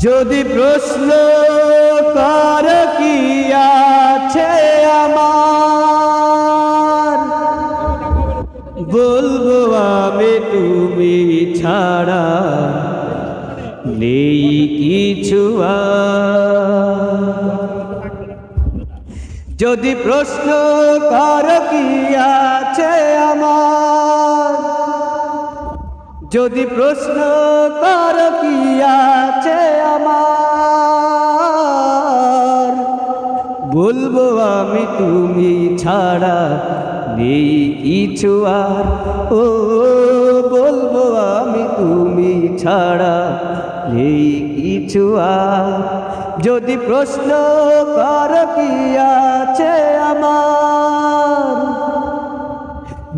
যদি প্রশ্ন কর কি আছে আমার, বলবো আমি তুমি ছাড়া নেই কিছু আর। যদি প্রশ্ন কর কি আছে আমার, যদি প্রশ্ন কর কি আছে আমার, বলবো আমি তুমি ছাড়া নেই কিছু আর। ও বলবো আমি তুমি ছাড়া নেই কিছু আর। যদি প্রশ্ন কর কি আছে আমার,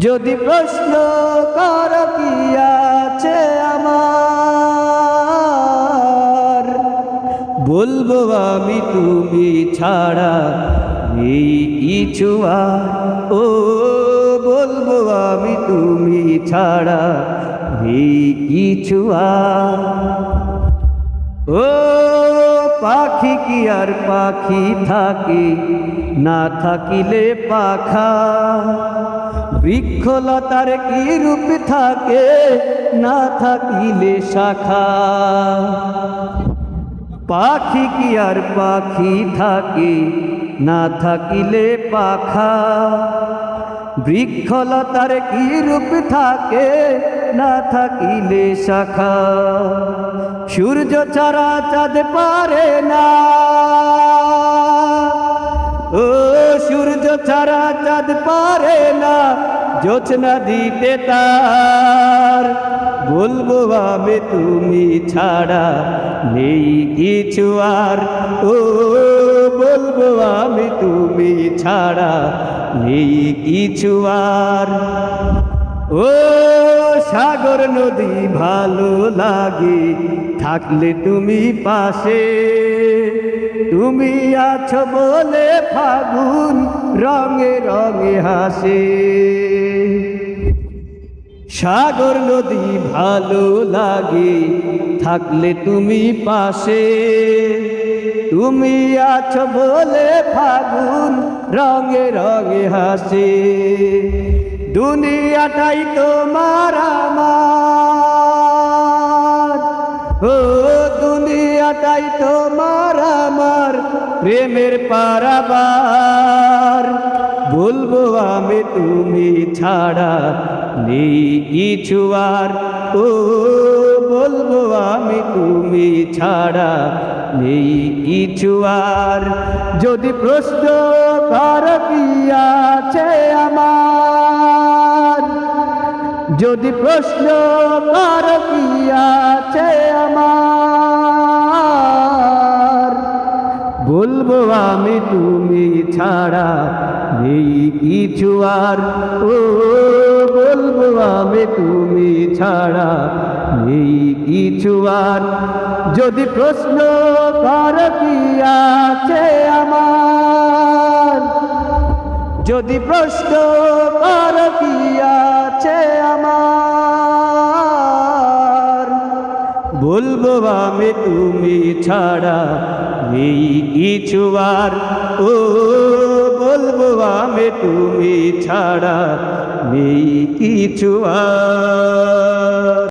যদি প্রশ্ন কর কি আছে আমার, বলবো আমি তুমি ছাড়া নেই কিছু আর। ও বলবো আমি তুমি ছাড়া নেই কিছু আর। ও পাখি কি আর পাখি থাকে, না থাকিলে পাখা। বৃক্ষলতার কি রূপ থাকে, না থাকিলে শাখা। পাখি কি আর পাখি থাকে, না থাকিলে পাখা। বৃক্ষলতার কি রূপ থাকে, না থাকিলে শাখা। সূর্য ছাড়া চাঁদ পারে না, ও সূর্য ছাড়া চাঁদ পারে না জোছনা দিতে তার। বলবো আমি তুমি ছাড়া নেই কিছু আর। ও বলবো আমি তুমি ছাড়া নেই কিছু আর। ও সাগর নদী ভালো লাগে থাকলে তুমি পাশে, তুমি আছো বলে ফাগুন রঙে রঙে হাসে। সাগর নদী ভালো লাগে থাকলে তুমি পাশে, তুমি আছো বলে ফাগুন রঙে রঙে হাসে। দুনিয়াটাই তোমার আমার, ও দুনিয়াটাই তোমার আমার প্রেমের পারাবার। বলবো আমি তুমি ছাড়া নেই কিছু আর। ও বলবো আমি তুমি ছাড়া নেই কিছু আর। যদি প্রশ্ন কর কি আছে আমার, যদি প্রশ্ন কর কি আছে আমার, বলবো আমি তুমি ছাড়া নেই কিছু আর। ও বলবো আমি তুমি ছাড়া নেই কিছু আর। যদি প্রশ্ন কর কি আছে আমার, যদি প্রশ্ন কর কি আছে আমার, বলবো আমি তুমি ছাড়া নেই কিছু আর। ও বলবো আমি তুমি ছাড়া নেই কিছু আর।